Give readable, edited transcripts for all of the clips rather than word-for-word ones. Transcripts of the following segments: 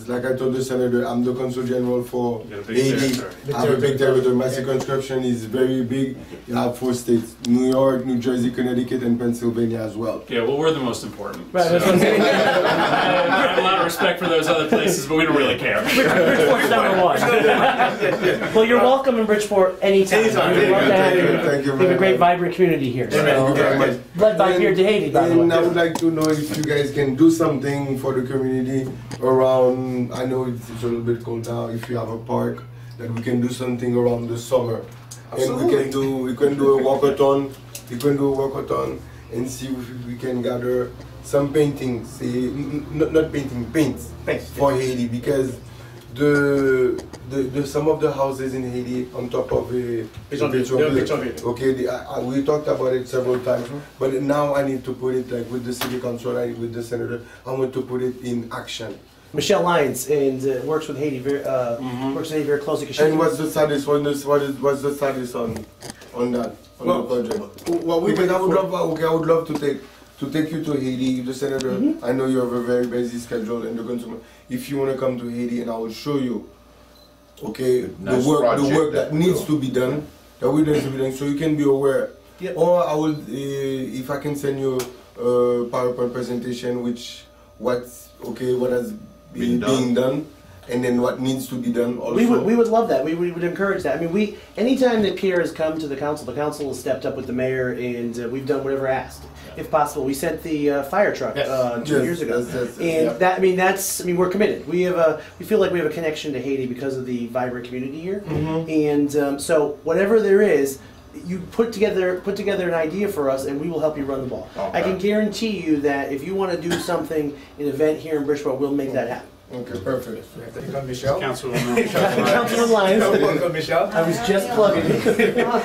like I told the senator, I'm the consul general for Haiti. I have a big territory. My circumscription is very big. You have 4 states: New York, New Jersey, Connecticut, and Pennsylvania as well. Yeah, well, we're the most important. Right, so. I have a lot of respect for those other places, but we don't really care. Bridgeport's number 1. Well, you're welcome in Bridgeport anytime. We'd love to have you. Thank you We have a great, vibrant community here. So, led by Pierre DeHaty, by the way. And I would like to know if you guys can do something for the community around, I know it's a little bit cold now, if you have a park, that we can do something around the summer. Absolutely. And we can do a walkathon, and see if we can gather some paintings, not paints for Haiti, because some of the houses in Haiti on top of a okay, we talked about it several times, but now I need to put it like with the city council, with the senator. I want to put it in action. Michelle Lyons and works with Haiti very very closely. And what's the status on this? What's the status on that the project? Well, I would love to take you to Haiti, the senator. I know you have a very busy schedule, and the consumer. If you want to come to Haiti, and I will show you, okay, the work that needs to be done, so you can be aware. Yep. Or I will, if I can send you a PowerPoint presentation, what has been being done, and then what needs to be done also. We would love that. We would encourage that. I mean, anytime that Pierre has come to the council has stepped up with the mayor, and we've done whatever asked. If possible, we sent the fire truck 2 years ago, and we're committed. We feel like we have a connection to Haiti because of the vibrant community here, and so whatever there is, you put together an idea for us, and we will help you run the ball. Okay. I can guarantee you that if you want to do something, an event here in Bridgeport, we'll make that happen. Okay, perfect. Michelle. Councilman Lyons. Welcome, Michelle. I was just plugging it.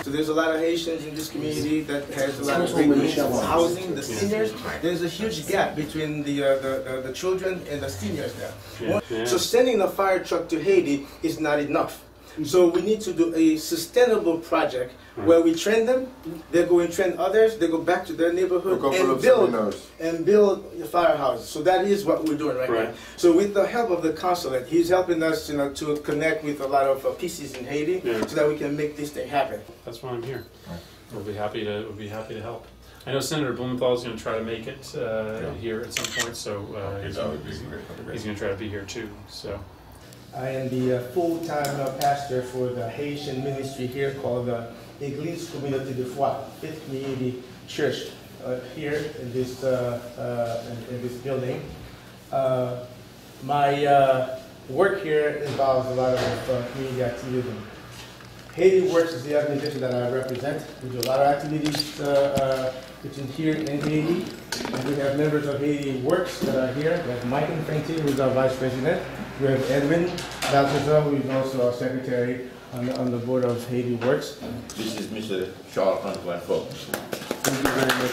So there's a lot of Haitians in this community that has a lot of great needs for housing. The seniors, there's a huge gap between the children and the seniors there. Yeah. So sending a fire truck to Haiti is not enough. So we need to do a sustainable project where we train them, they go and train others, they go back to their neighborhood and build firehouses. So that is what we're doing right now. So with the help of the consulate, he's helping us, to connect with a lot of pieces in Haiti so that we can make this thing happen. That's why I'm here. We'll be happy to help. I know Senator Blumenthal is going to try to make it here at some point, so he's going to try to be here too. So. I am the full-time pastor for the Haitian ministry here called the Église Communauté de Foi, Fifth Community Church here in this building. My work here involves a lot of community activism. Haiti Works is the organization that I represent. We do a lot of activities which is here in Haiti. And we have members of Haiti Works that are here. We have Mike Infante, who is our vice president. We have Edwin Balthazar, who is also our secretary on the board of Haiti Works. This is Mr. Charles-Antoine Fox. Thank you very much.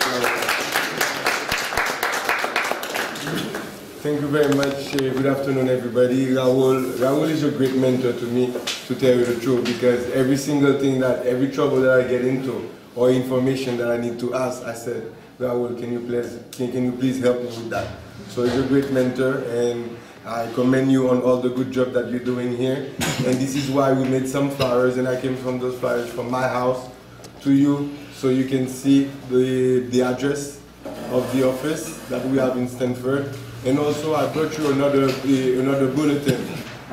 Thank you very much. Good afternoon, everybody. Raul is a great mentor to me, to tell you the truth, because every trouble that I get into, or information that I need to ask, I said, Raul, can you please help me with that? So he's a great mentor, and I commend you on all the good job that you're doing here. And this is why we made some flowers, and I came from those flowers from my house to you, so you can see the address of the office that we have in Stanford. And also I brought you another bulletin.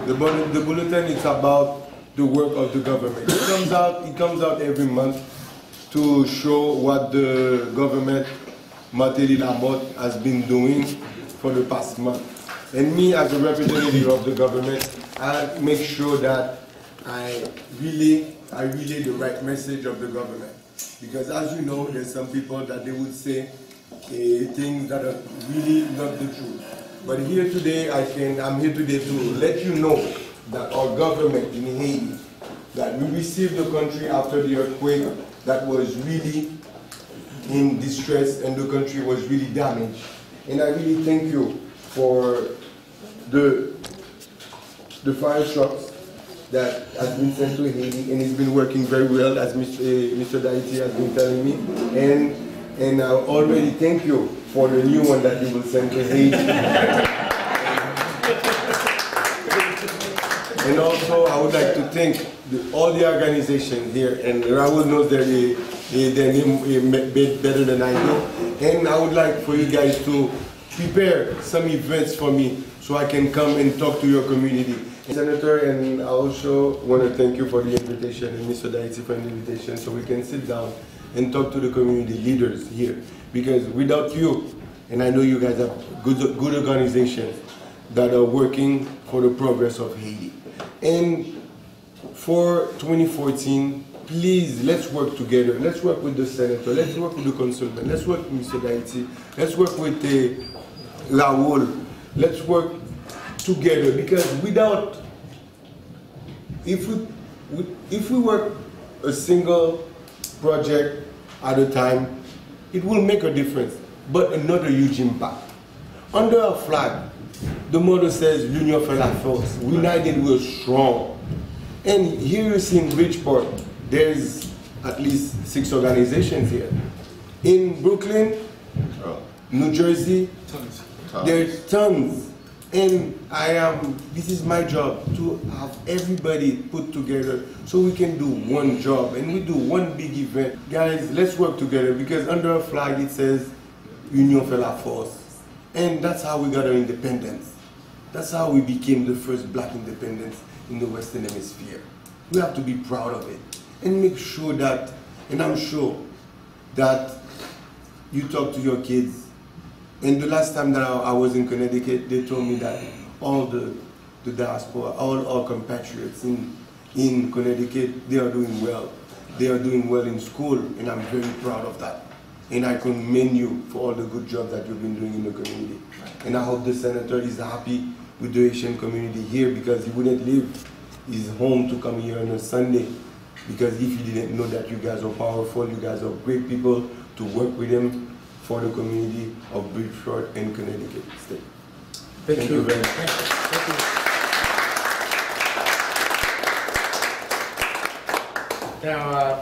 The bulletin is about the work of the government. It comes out every month to show what the government, Martelly Lamotte, has been doing for the past month. And me, as a representative of the government, I make sure that I relay the right message of the government. Because as you know, there's some people that they would say things that are really not the truth. But here today, I'm here today to let you know that our government in Haiti, that we received the country after the earthquake that was really in distress and the country was really damaged. And I really thank you for the fire trucks that has been sent to Haiti, and it's been working very well, as Mr. DeHaty has been telling me. And I already thank you for the new one that you will send to Haiti. And also, I would like to thank all the organizations here, and Raul knows their name better than I do. And I would like for you guys to prepare some events for me so I can come and talk to your community. Senator, and I also want to thank you for the invitation, and Mr. Daiti for the invitation, so we can sit down and talk to the community leaders here. Because without you, and I know you guys have good organizations that are working for the progress of Haiti. And for 2014, please, let's work together. Let's work with the senator. Let's work with the consultant. Let's work with Mr. Daiti. Let's work with Raul. Let's work together, because without, if we work a single project at a time, it will make a difference, but another huge impact. Under our flag, the motto says, "L'union fait la force." United we're strong. And here you see in Bridgeport, there's at least 6 organizations here. In Brooklyn, New Jersey, there's tons. And this is my job, to have everybody put together so we can do one job and we do one big event. Guys, let's work together, because under our flag it says, "Union fait la force." And that's how we got our independence. That's how we became the first black independence in the Western Hemisphere. We have to be proud of it and make sure that, and I'm sure that you talk to your kids. And the last time that I was in Connecticut, they told me that all the diaspora, all our compatriots in Connecticut, they are doing well. They are doing well in school, and I'm very proud of that. And I commend you for all the good job that you've been doing in the community. And I hope the senator is happy with the Haitian community here, because he wouldn't leave his home to come here on a Sunday. Because if he didn't know that you guys are powerful, you guys are great people to work with him for the community of Bridgeport and Connecticut State. Thank you very much. Thank you. Now,